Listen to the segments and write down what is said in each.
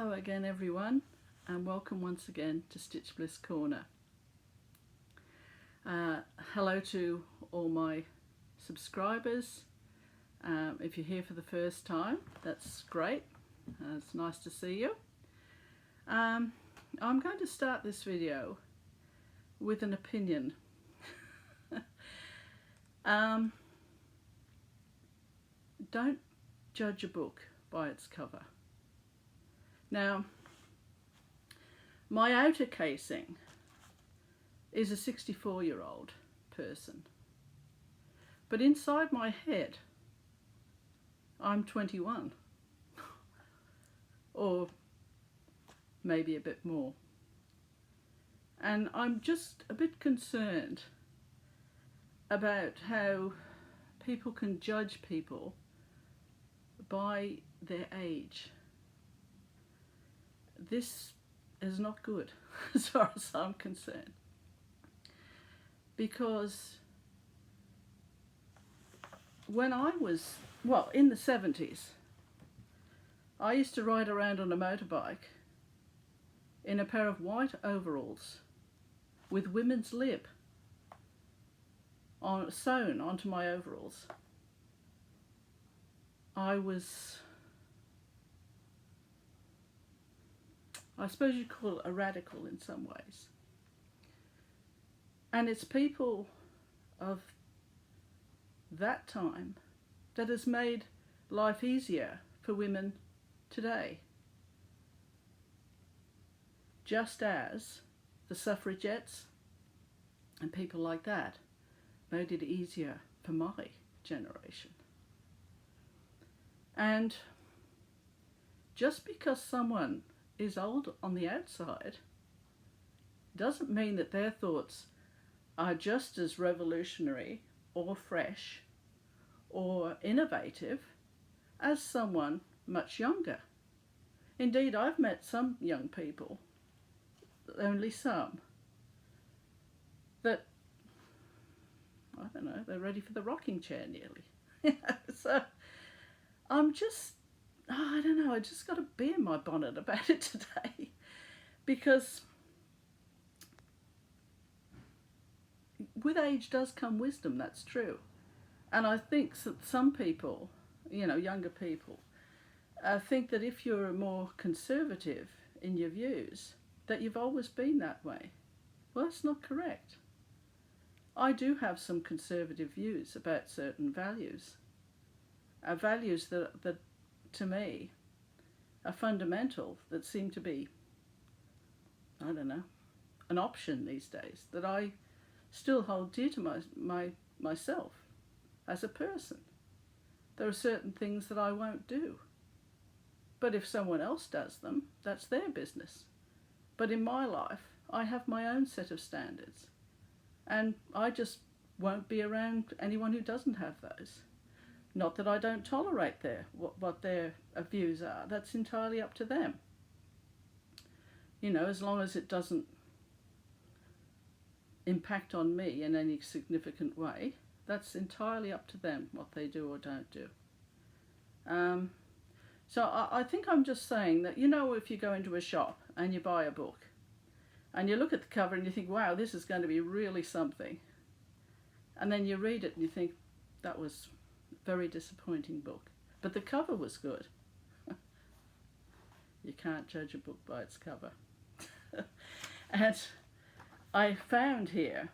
Hello again everyone, and welcome once again to Stitch Bliss Corner. Hello to all my subscribers. If you're here for the first time, that's great. It's nice to see you. I'm going to start this video with an opinion. Don't judge a book by its cover. Now, my outer casing is a 64-year-old person, but inside my head I'm 21, or maybe a bit more, and I'm just a bit concerned about how people can judge people by their age. This is not good as far as I'm concerned, because when I was, in the 70s, I used to ride around on a motorbike in a pair of white overalls with women's lip sewn onto my overalls. I suppose you'd call it a radical in some ways. And it's people of that time that has made life easier for women today. Just as the suffragettes and people like that made it easier for my generation. And just because someone is old on the outside doesn't mean that their thoughts are just as revolutionary or fresh or innovative as someone much younger. Indeed, I've met some young people, only some, that, I don't know, they're ready for the rocking chair nearly. So I'm just, I don't know, I just got a bee in my bonnet about it today, because with age does come wisdom, that's true. And I think that some people, younger people, think that if you're more conservative in your views, that you've always been that way. Well, that's not correct. I do have some conservative views about certain values, values that to me are fundamental, that seem to be, I don't know, an option these days, that I still hold dear to myself as a person. There are certain things that I won't do, but if someone else does them, that's their business. But in my life, I have my own set of standards, and I just won't be around anyone who doesn't have those. Not that I don't tolerate what their views are. That's entirely up to them. As long as it doesn't impact on me in any significant way, that's entirely up to them, what they do or don't do. So I think I'm just saying that, if you go into a shop and you buy a book and you look at the cover and you think, wow, this is going to be really something. And then you read it and you think, that was very disappointing book, but the cover was good. You can't judge a book by its cover. And I found here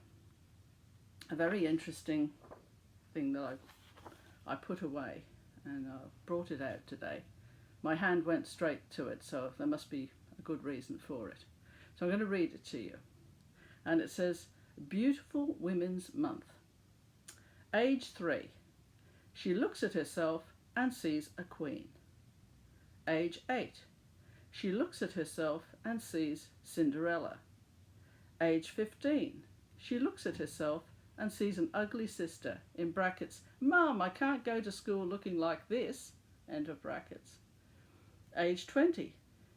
a very interesting thing that I put away, and I brought it out today. My hand went straight to it, so there must be a good reason for it. So I'm going to read it to you. And it says, Beautiful Women's Month. Age 3. She looks at herself and sees a queen. Age 8. She looks at herself and sees Cinderella. Age 15. She looks at herself and sees an ugly sister, in brackets, Mum, I can't go to school looking like this, end of brackets. Age 20.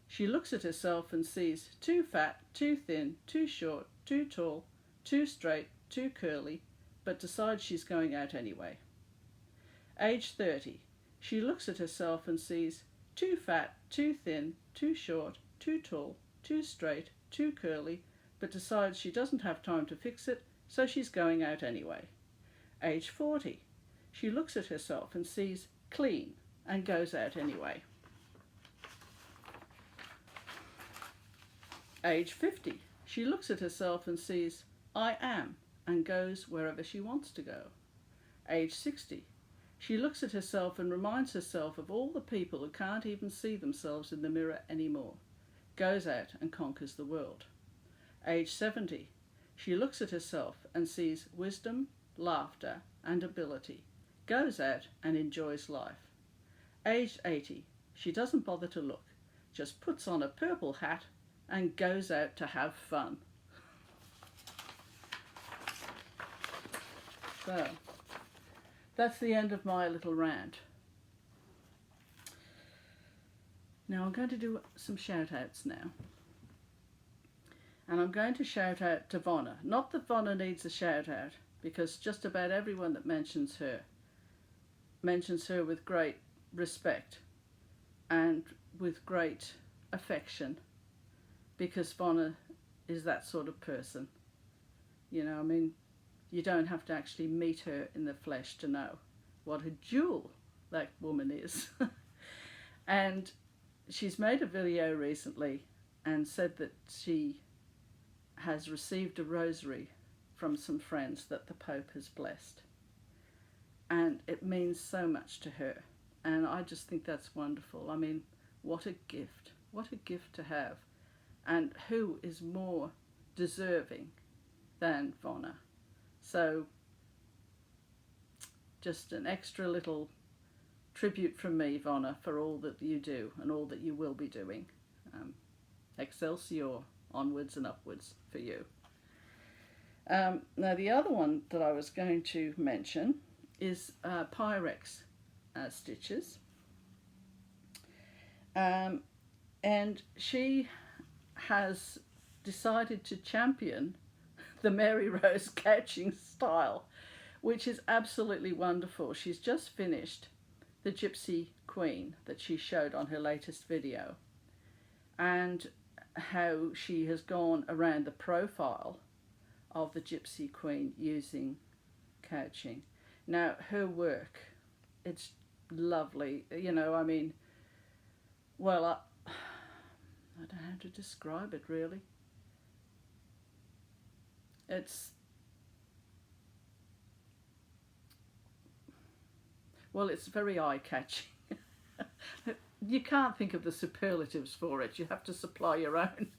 She looks at herself and sees too fat, too thin, too short, too tall, too straight, too curly, but decides she's going out anyway. Age 30. She looks at herself and sees too fat, too thin, too short, too tall, too straight, too curly, but decides she doesn't have time to fix it, so she's going out anyway. Age 40. She looks at herself and sees clean and goes out anyway. Age 50. She looks at herself and sees I am and goes wherever she wants to go. Age 60. She looks at herself and reminds herself of all the people who can't even see themselves in the mirror anymore. Goes out and conquers the world. Age 70. She looks at herself and sees wisdom, laughter and ability. Goes out and enjoys life. Aged 80. She doesn't bother to look, just puts on a purple hat and goes out to have fun. So, that's the end of my little rant. Now I'm going to do some shout outs now. And I'm going to shout out to Vonna. Not that Vonna needs a shout out, because just about everyone that mentions her with great respect and with great affection, because Vonna is that sort of person. You know, I mean, you don't have to actually meet her in the flesh to know what a jewel that woman is. And she's made a video recently and said that she has received a rosary from some friends that the Pope has blessed. And it means so much to her. And I just think that's wonderful. I mean, what a gift. What a gift to have. And who is more deserving than Vonna? So, just an extra little tribute from me, Vonna, for all that you do and all that you will be doing. Excelsior, onwards and upwards for you. Now, the other one that I was going to mention is Pyrex stitches. And she has decided to champion the Mary Rose couching style, which is absolutely wonderful. She's just finished the Gypsy Queen that she showed on her latest video, and how she has gone around the profile of the Gypsy Queen using couching. Now, her work, it's lovely. You know, I mean, well, I don't know how to describe it, really. It's very eye-catching. You can't think of the superlatives for it. You have to supply your own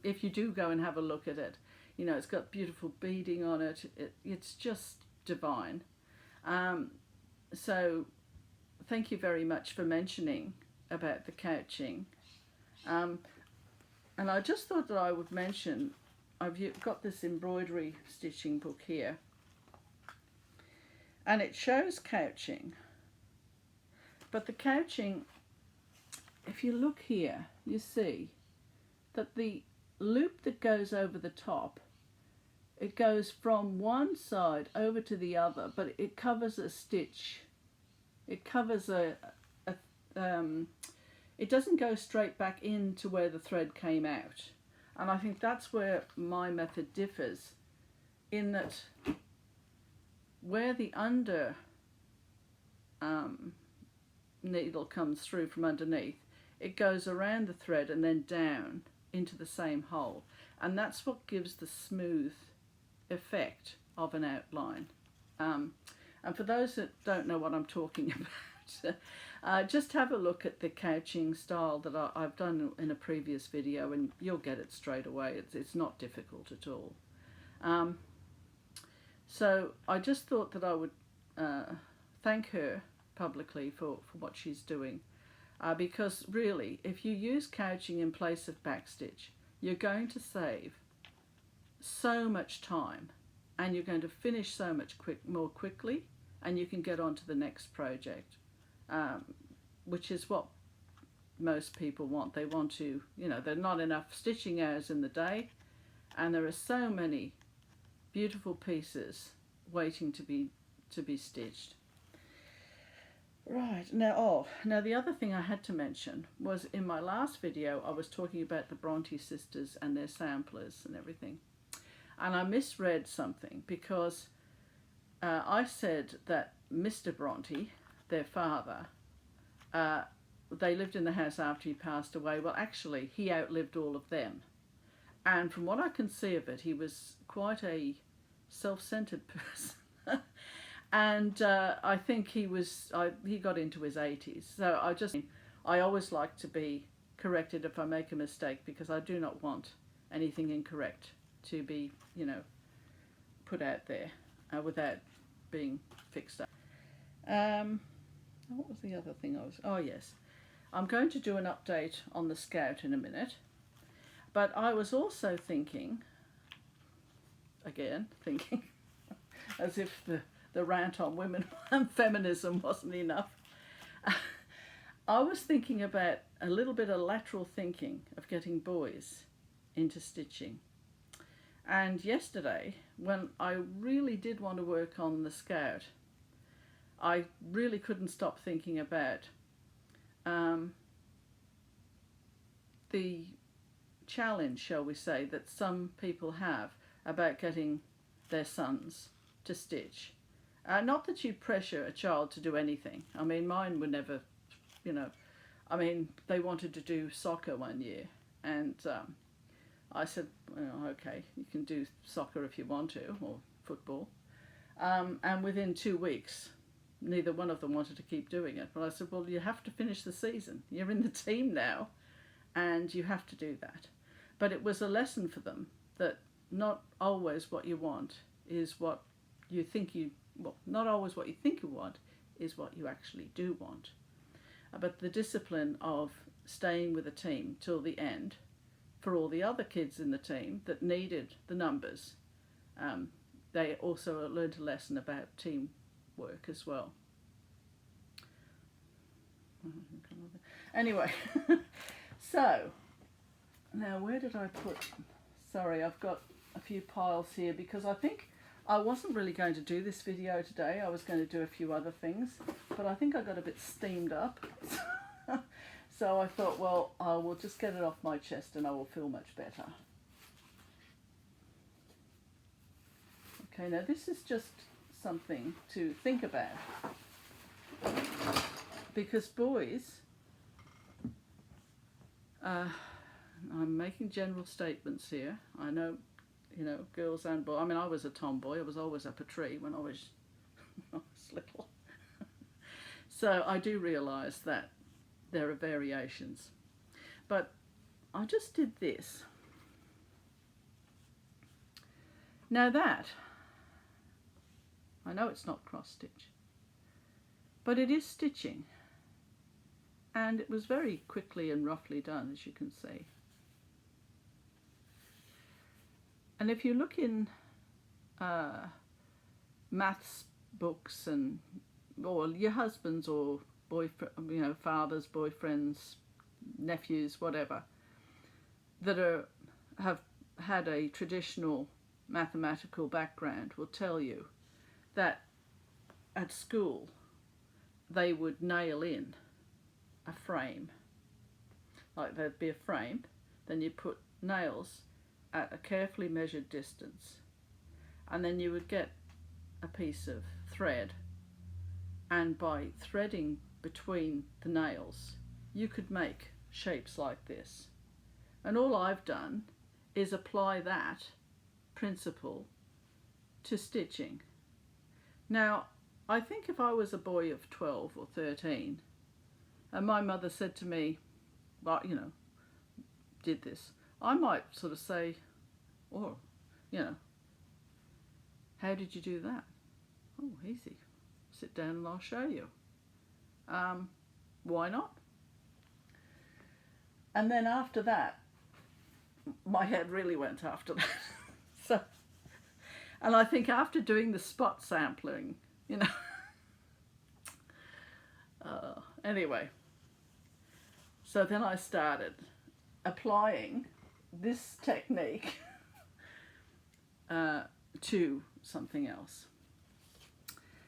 if you do go and have a look at it. You know, it's got beautiful beading on it. It's just divine. So thank you very much for mentioning about the couching. And I just thought that I would mention, I've got this embroidery stitching book here, and it shows couching. But the couching, if you look here, you see that the loop that goes over the top, it goes from one side over to the other, but it covers a stitch. It covers it doesn't go straight back into where the thread came out. And I think that's where my method differs, in that where the under needle comes through from underneath, it goes around the thread and then down into the same hole. And that's what gives the smooth effect of an outline. And for those that don't know what I'm talking about, just have a look at the couching style that I've done in a previous video, and you'll get it straight away. It's not difficult at all. So I just thought that I would thank her publicly for what she's doing, because really, if you use couching in place of backstitch, you're going to save so much time, and you're going to finish so much more quickly, and you can get on to the next project, which is what most people want. They want to, you know, there are not enough stitching hours in the day, and there are so many beautiful pieces waiting to be stitched. Right, now the other thing I had to mention was in my last video I was talking about the Bronte sisters and their samplers and everything. And I misread something because I said that Mr. Bronte, their father, they lived in the house after he passed away. Well, actually, he outlived all of them. And from what I can see of it, he was quite a self-centered person. And I think he got into his 80s. So I always like to be corrected if I make a mistake, because I do not want anything incorrect to be, put out there without being fixed up. What was the other thing oh yes, I'm going to do an update on the Scout in a minute, but I was also thinking as if the rant on women and feminism wasn't enough. I was thinking about a little bit of lateral thinking of getting boys into stitching. And yesterday, when I really did want to work on the Scout, I really couldn't stop thinking about the challenge, shall we say, that some people have about getting their sons to stitch. Not that you pressure a child to do anything. I mean, mine were never, they wanted to do soccer one year, and I said, well, okay, you can do soccer if you want to, or football. And within 2 weeks, neither one of them wanted to keep doing it. But I said, well, you have to finish the season. You're in the team now, and you have to do that. But it was a lesson for them that not always what you want is what you think not always what you think you want is what you actually do want. But the discipline of staying with a team till the end, for all the other kids in the team that needed the numbers, they also learned a lesson about teamwork as well. Anyway, so now where did I put, sorry, I've got a few piles here because I think I wasn't really going to do this video today. I was going to do a few other things, but I think I got a bit steamed up. So I thought, well, I will just get it off my chest and I will feel much better. Okay, now this is just something to think about. Because boys, I'm making general statements here. I know, girls and boys. I mean, I was a tomboy. I was always up a tree when I was little. So I do realise that there are variations. But I just did this. Now that, I know it's not cross stitch, but it is stitching. And it was very quickly and roughly done, as you can see. And if you look in maths books or your husbands or boyfriend, fathers, boyfriends, nephews, whatever, that have had a traditional mathematical background will tell you that at school they would nail in a frame. Like there'd be a frame, then you put nails at a carefully measured distance, and then you would get a piece of thread, and by threading between the nails you could make shapes like this. And all I've done is apply that principle to stitching. Now, I think if I was a boy of 12 or 13 and my mother said to me, well, did this, I might sort of say, oh, how did you do that? Oh, easy. Sit down and I'll show you. Why not? And then after that, my head really went after that. So, and I think after doing the spot sampling, anyway, so then I started applying this technique to something else.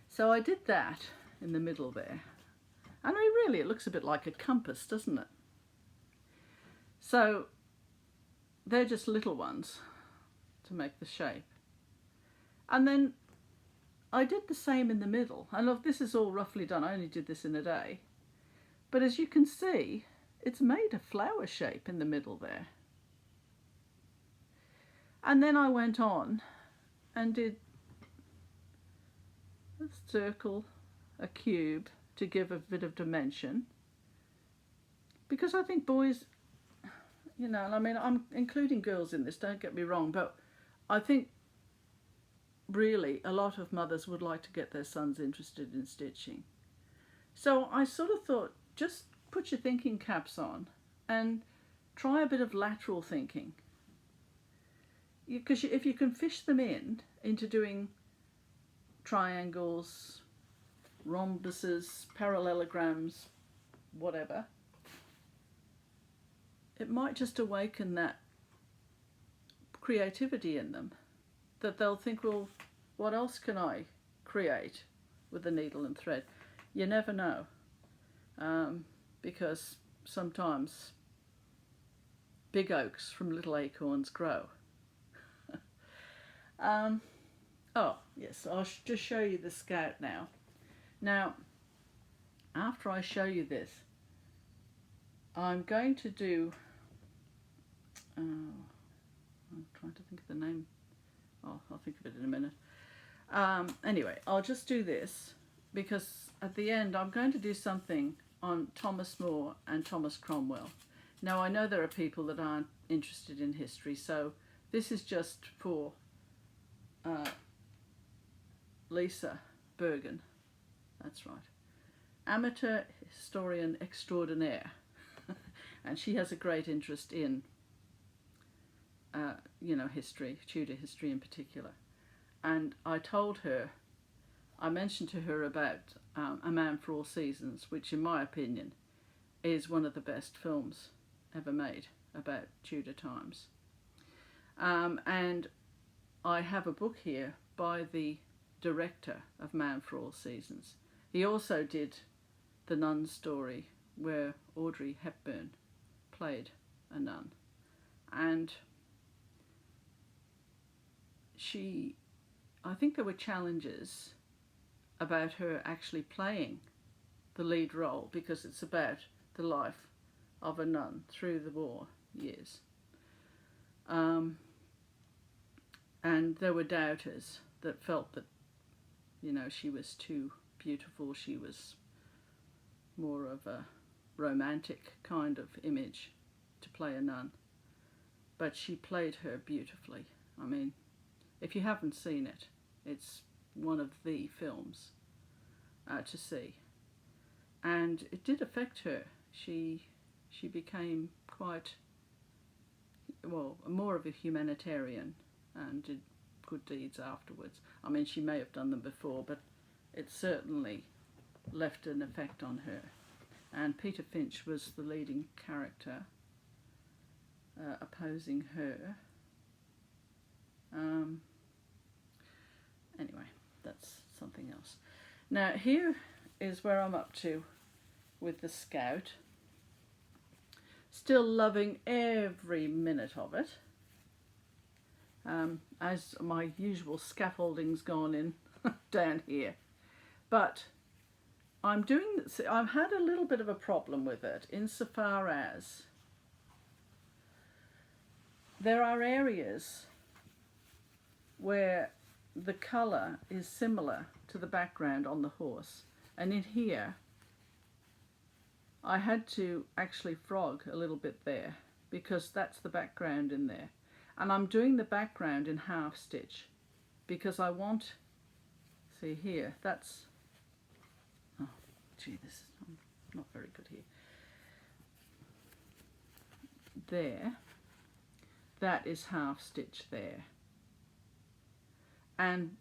So I did that in the middle there, And I mean, really, it looks a bit like a compass, doesn't it? So they're just little ones to make the shape. And then I did the same in the middle. And look, this is all roughly done. I only did this in a day. But as you can see, it's made a flower shape in the middle there. And then I went on and did a circle, a cube, to give a bit of dimension. Because I think boys, you know, I mean, I'm including girls in this, don't get me wrong, but I think really a lot of mothers would like to get their sons interested in stitching. So I sort of thought, just put your thinking caps on and try a bit of lateral thinking. Because if you can fish them into doing triangles, rhombuses, parallelograms, whatever, it might just awaken that creativity in them, that they'll think, well, what else can I create with a needle and thread? You never know, because sometimes big oaks from little acorns grow. Oh, yes, I'll just show you the Scout now. Now, after I show you this, I'm going to do, I'm trying to think of the name. Oh, I'll think of it in a minute. Anyway, I'll just do this because at the end I'm going to do something on Thomas More and Thomas Cromwell. Now, I know there are people that aren't interested in history, so this is just for Lisa Bergen. That's right. Amateur historian extraordinaire. And she has a great interest in, you know, history, Tudor history in particular. And I told her, I mentioned to her about A Man for All Seasons, which in my opinion is one of the best films ever made about Tudor times. And I have a book here by the director of Man for All Seasons. He also did The Nun Story, where Audrey Hepburn played a nun. And I think there were challenges about her actually playing the lead role because it's about the life of a nun through the war years. And there were doubters that felt that, you know, she was too beautiful, she was more of a romantic kind of image to play a nun. But she played her beautifully. I mean, if you haven't seen it, it's one of the films to see. And it did affect her. She became quite, well, more of a humanitarian and did good deeds afterwards. I mean, she may have done them before, but it certainly left an effect on her. And Peter Finch was the leading character opposing her. Anyway, that's something else. Now, here is where I'm up to with the Scout. Still loving every minute of it. As my usual scaffolding's gone in down here. But I've had a little bit of a problem with it insofar as there are areas where the colour is similar to the background on the horse. And in here, I had to actually frog a little bit there because that's the background in there. And I'm doing the background in half stitch because I want, see here, that's, oh gee, this is not very good here. There, that is half stitch there. And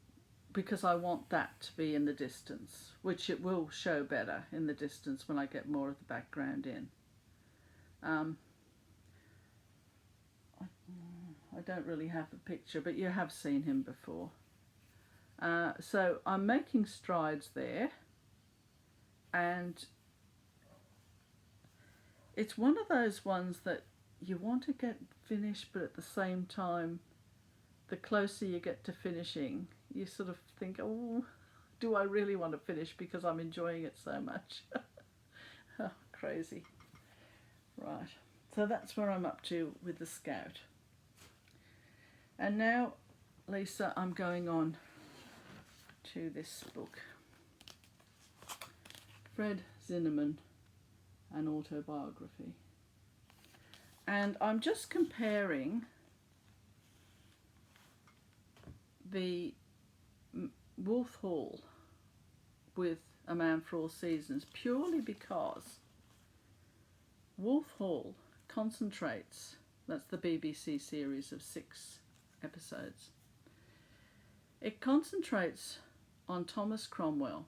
because I want that to be in the distance, which it will show better in the distance when I get more of the background in. I don't really have a picture, but you have seen him before. So I'm making strides there, and it's one of those ones that you want to get finished, but at the same time, the closer you get to finishing, you sort of think, oh, do I really want to finish because I'm enjoying it so much? Oh, crazy. Right, so that's where I'm up to with the Scout. And now, Lisa, I'm going on to this book. Fred Zinnemann, An Autobiography. And I'm just comparing the Wolf Hall with A Man for All Seasons purely because Wolf Hall concentrates, that's the BBC series of 6 episodes, it concentrates on Thomas Cromwell,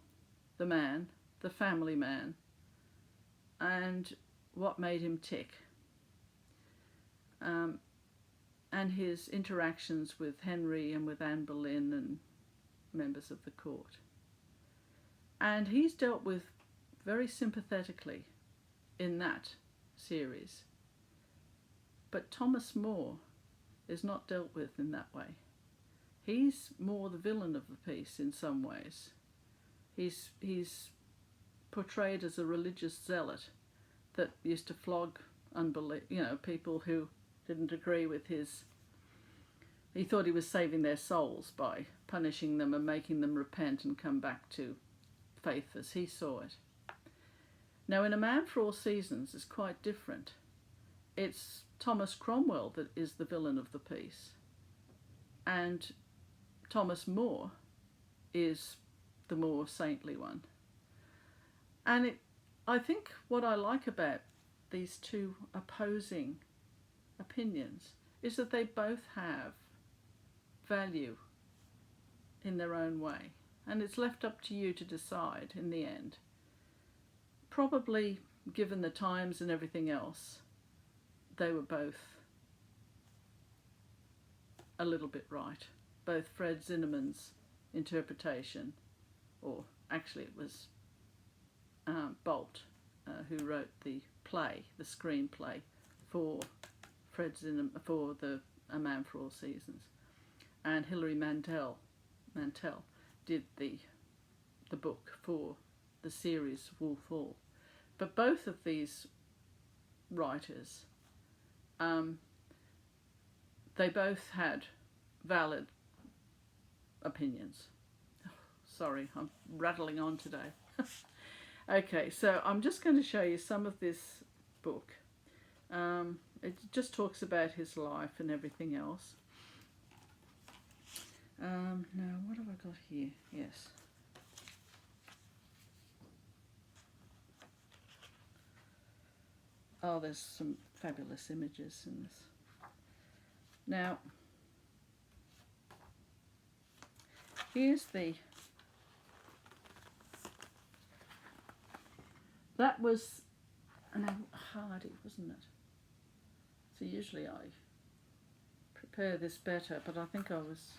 the man, the family man, and what made him tick, and his interactions with Henry and with Anne Boleyn and members of the court. And he's dealt with very sympathetically in that series. But Thomas More is not dealt with in that way. He's more the villain of the piece in some ways. He's portrayed as a religious zealot that used to flog people who didn't agree with his. He thought he was saving their souls by punishing them and making them repent and come back to faith as he saw it. Now, in A Man for All Seasons, it's quite different. It's Thomas Cromwell that is the villain of the piece, and Thomas More is the more saintly one. And I think what I like about these two opposing opinions is that they both have value in their own way, and it's left up to you to decide in the end. Probably, given the times and everything else, they were both a little bit right. Both Fred Zinnemann's interpretation, or actually it was Bolt who wrote the play, the screenplay for Fred Zinnemann, for the A Man for All Seasons, and Hilary Mantel did the book for the series Wolf Hall. But both of these writers, they both had valid opinions. Oh, sorry, I'm rattling on today. Okay, so I'm just going to show you some of this book. It just talks about his life and everything else. Now, what have I got here? Yes. Oh, there's some fabulous images in this. Now, here's that was an Hardy, wasn't it? So usually I prepare this better, but I think I was...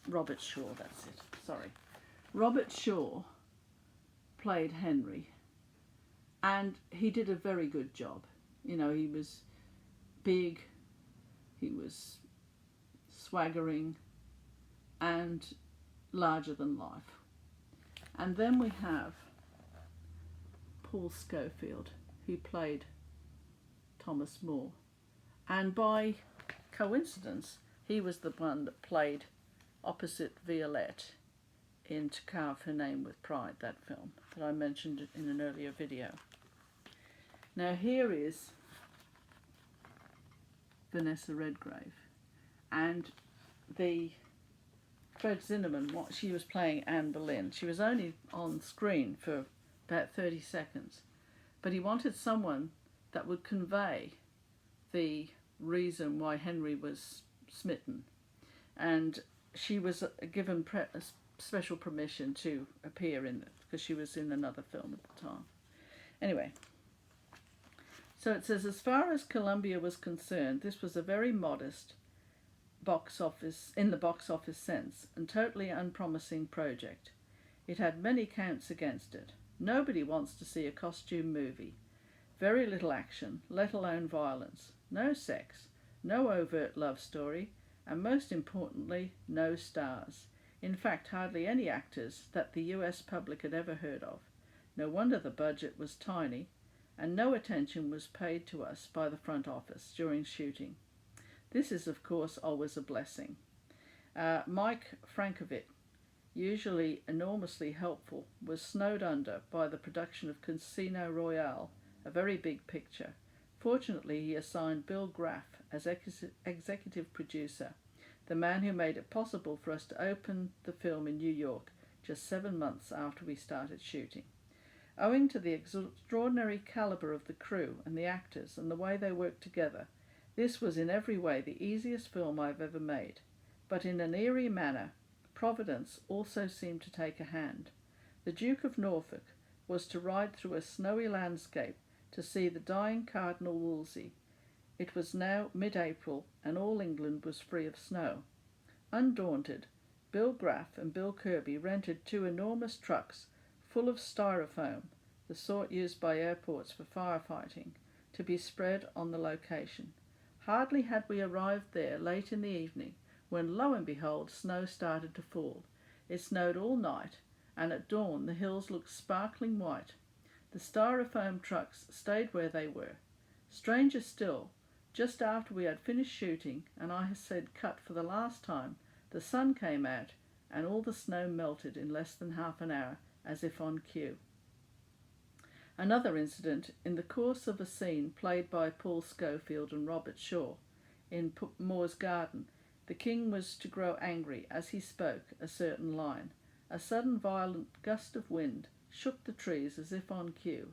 Robert Shaw, that's it, sorry. Robert Shaw played Henry, and he did a very good job. You know, he was big, he was swaggering and larger than life. And then we have Paul Schofield, who played Thomas More, and by coincidence he was the one that played opposite Violette in To Carve Her Name with Pride, that film that I mentioned in an earlier video. Now here is Vanessa Redgrave, and the Fred Zinnemann, what she was playing Anne Boleyn. She was only on screen for about 30 seconds, but he wanted someone that would convey the reason why Henry was smitten, and she was given special permission to appear in it because she was in another film at the time. Anyway, so it says, as far as Columbia was concerned, this was a very modest in the box office sense, and totally unpromising project. It had many counts against it. Nobody wants to see a costume movie. Very little action, let alone violence. No sex, no overt love story, and most importantly, no stars. In fact, hardly any actors that the US public had ever heard of. No wonder the budget was tiny, and no attention was paid to us by the front office during shooting. This is, of course, always a blessing. Mike Frankovic, usually enormously helpful, was snowed under by the production of Casino Royale, a very big picture. Fortunately, he assigned Bill Graff as executive producer, the man who made it possible for us to open the film in New York just 7 months after we started shooting. Owing to the extraordinary caliber of the crew and the actors and the way they worked together, this was in every way the easiest film I've ever made. But in an eerie manner, Providence also seemed to take a hand. The Duke of Norfolk was to ride through a snowy landscape to see the dying Cardinal Wolsey. It was now mid-April, and all England was free of snow. Undaunted, Bill Graff and Bill Kirby rented 2 enormous trucks full of styrofoam, the sort used by airports for firefighting, to be spread on the location. Hardly had we arrived there late in the evening when, lo and behold, snow started to fall. It snowed all night, and at dawn the hills looked sparkling white. The styrofoam trucks stayed where they were. Stranger still, just after we had finished shooting and I had said cut for the last time, the sun came out and all the snow melted in less than half an hour, as if on cue. Another incident, in the course of a scene played by Paul Schofield and Robert Shaw in Moore's Garden, the king was to grow angry as he spoke a certain line. A sudden violent gust of wind shook the trees as if on cue.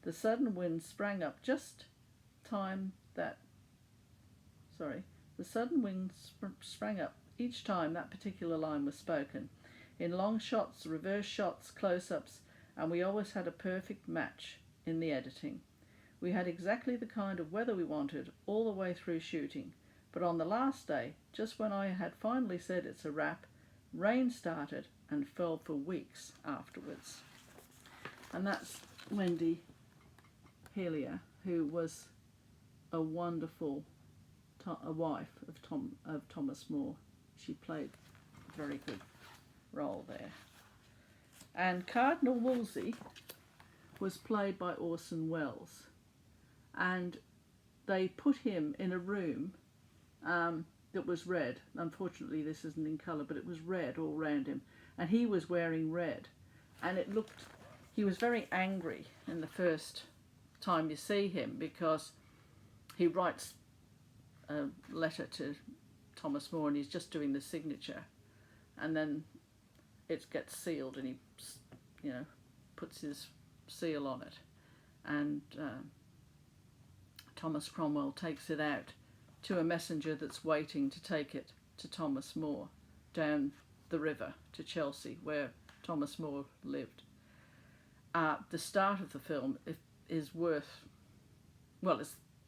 The sudden wind sprang up sprang up each time that particular line was spoken, in long shots, reverse shots, close-ups, and we always had a perfect match in the editing. We had exactly the kind of weather we wanted all the way through shooting, but on the last day, just when I had finally said it's a wrap, rain started and fell for weeks afterwards. And that's Wendy Helia, who was a wonderful wife of Thomas More. She played a very good role there. And Cardinal Wolsey was played by Orson Welles, and they put him in a room that was red. Unfortunately, this isn't in colour, but it was red all round him, and he was wearing red, and he was very angry in the first time you see him, because he writes a letter to Thomas More and he's just doing the signature, and then it gets sealed and he puts his seal on it, and Thomas Cromwell takes it out to a messenger that's waiting to take it to Thomas More down the river to Chelsea, where Thomas More lived. The start of the film is it's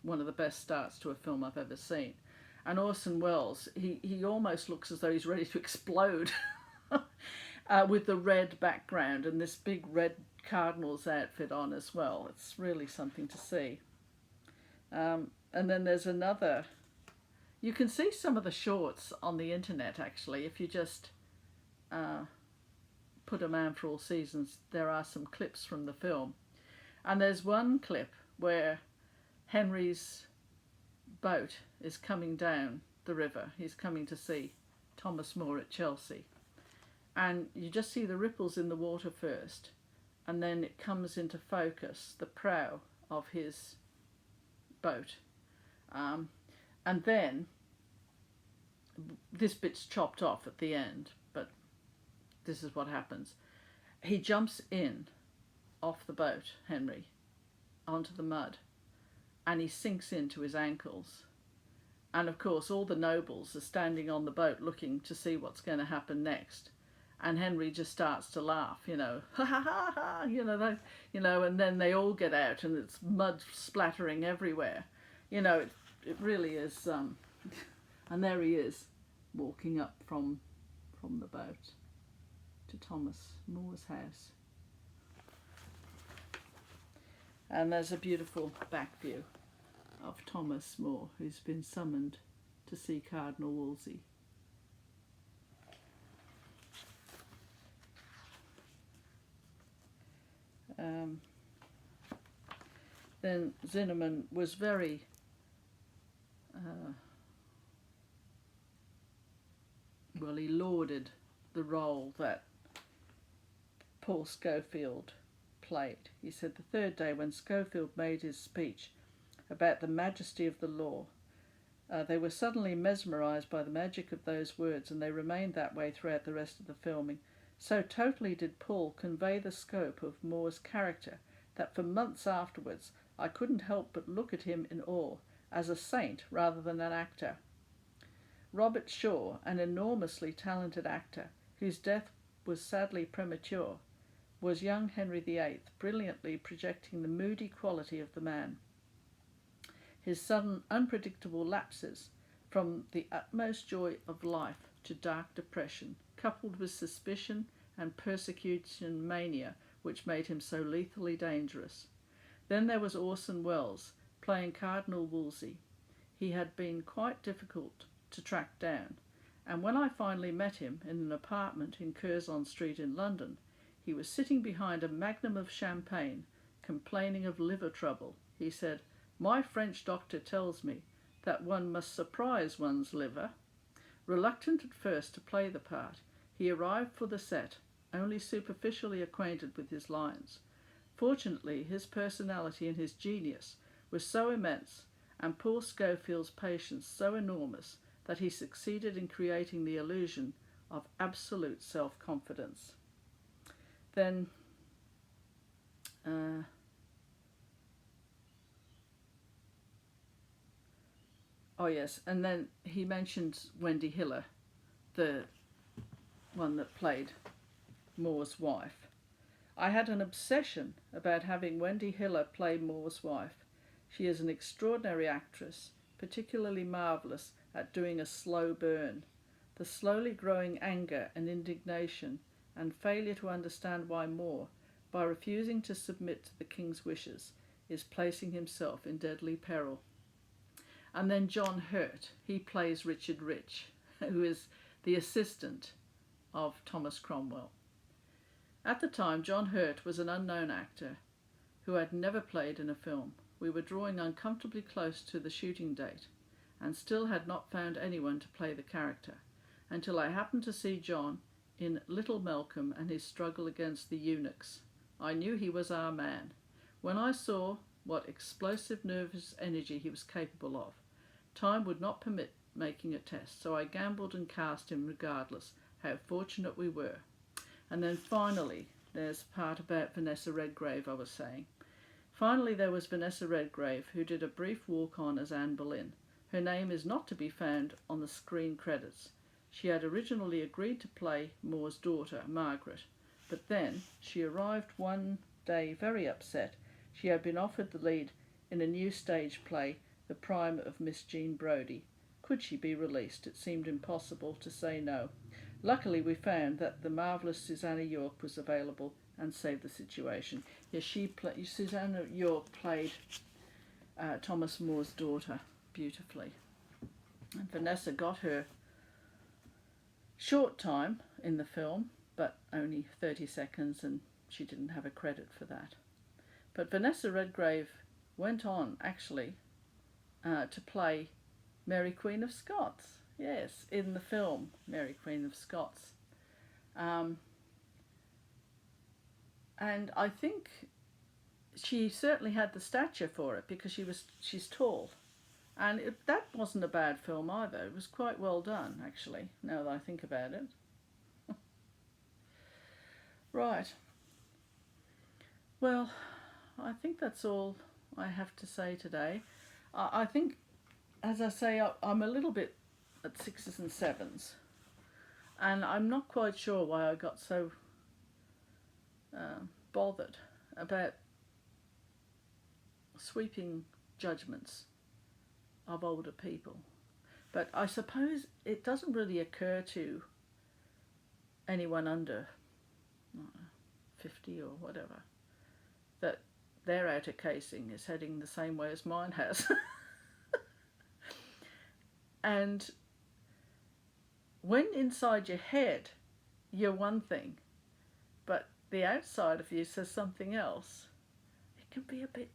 one of the best starts to a film I've ever seen. And Orson Welles, he almost looks as though he's ready to explode with the red background and this big red cardinal's outfit on as well. It's really something to see. And then there's another. You can see some of the shorts on the internet, actually. If you just put A Man for All Seasons, there are some clips from the film. And there's one clip where Henry's boat is coming down the river. He's coming to see Thomas More at Chelsea. And you just see the ripples in the water first, and then it comes into focus, the prow of his boat. And then this bit's chopped off at the end, but this is what happens. He jumps in off the boat, Henry, onto the mud, and he sinks into his ankles. And of course all the nobles are standing on the boat looking to see what's going to happen next. And Henry just starts to laugh, ha ha ha ha, and then they all get out and it's mud splattering everywhere. It really is, and there he is walking up from the boat to Thomas More's house. And there's a beautiful back view of Thomas More, who's been summoned to see Cardinal Wolsey. Then Zinnemann was very well, he lauded the role that Paul Schofield played. He said the third day, when Schofield made his speech about the majesty of the law, they were suddenly mesmerised by the magic of those words, and they remained that way throughout the rest of the filming. So totally did Paul convey the scope of Moore's character that for months afterwards I couldn't help but look at him in awe, as a saint rather than an actor. Robert Shaw, an enormously talented actor, whose death was sadly premature, was young Henry VIII, brilliantly projecting the moody quality of the man. His sudden, unpredictable lapses from the utmost joy of life to dark depression, coupled with suspicion and persecution mania, which made him so lethally dangerous. Then there was Orson Welles, playing Cardinal Wolsey. He had been quite difficult to track down, and when I finally met him in an apartment in Curzon Street in London, he was sitting behind a magnum of champagne, complaining of liver trouble. He said, "My French doctor tells me that one must surprise one's liver." Reluctant at first to play the part, he arrived for the set, only superficially acquainted with his lines. Fortunately, his personality and his genius were so immense, and Paul Schofield's patience so enormous, that he succeeded in creating the illusion of absolute self-confidence. Then and then he mentioned Wendy Hiller, the one that played Moore's wife. I had an obsession about having Wendy Hiller play Moore's wife. She is an extraordinary actress, particularly marvellous at doing a slow burn. The slowly growing anger and indignation and failure to understand why Moore, by refusing to submit to the king's wishes, is placing himself in deadly peril. And then John Hurt, he plays Richard Rich, who is the assistant of Thomas Cromwell. At the time, John Hurt was an unknown actor who had never played in a film. We were drawing uncomfortably close to the shooting date, and still had not found anyone to play the character, until I happened to see John in Little Malcolm and his struggle against the eunuchs. I knew he was our man. When I saw what explosive nervous energy he was capable of, time would not permit making a test, so I gambled and cast him regardless. How fortunate we were. And then finally, there's the part about Vanessa Redgrave I was saying. Finally, there was Vanessa Redgrave, who did a brief walk-on as Anne Boleyn. Her name is not to be found on the screen credits. She had originally agreed to play Moore's daughter, Margaret, but then she arrived one day very upset. She had been offered the lead in a new stage play, The Prime of Miss Jean Brodie. Could she be released? It seemed impossible to say no. Luckily, we found that the marvellous Susanna York was available and saved the situation. Yes, Susanna York played Thomas More's daughter beautifully. And Vanessa got her short time in the film, but only 30 seconds, and she didn't have a credit for that. But Vanessa Redgrave went on, actually, to play Mary Queen of Scots. Yes, in the film Mary Queen of Scots. And I think she certainly had the stature for it, because she's tall. And that wasn't a bad film either. It was quite well done, actually, now that I think about it. Right. Well, I think that's all I have to say today. I think, as I say, I'm a little bit at 6s and 7s, and I'm not quite sure why I got so bothered about sweeping judgments of older people. But I suppose it doesn't really occur to anyone under 50 or whatever that their outer casing is heading the same way as mine has. And when inside your head you're one thing, but the outside of you says something else, it can be a bit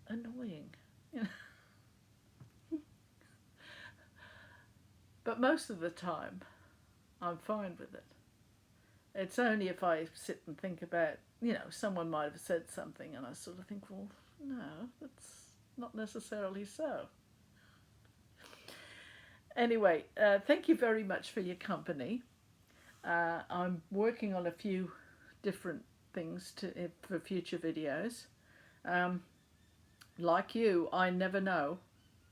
annoying, you know. But most of the time I'm fine with it. It's only if I sit and think about, someone might have said something and I sort of think, well, no, that's not necessarily so. Anyway, thank you very much for your company. I'm working on a few different things for future videos. Like you, I never know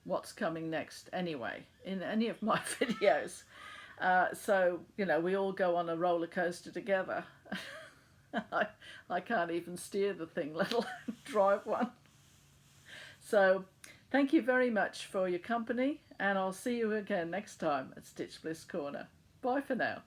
what's coming next anyway in any of my videos. So, we all go on a roller coaster together. I can't even steer the thing, let alone drive one. So, thank you very much for your company, and I'll see you again next time at Stitch Bliss Corner. Bye for now.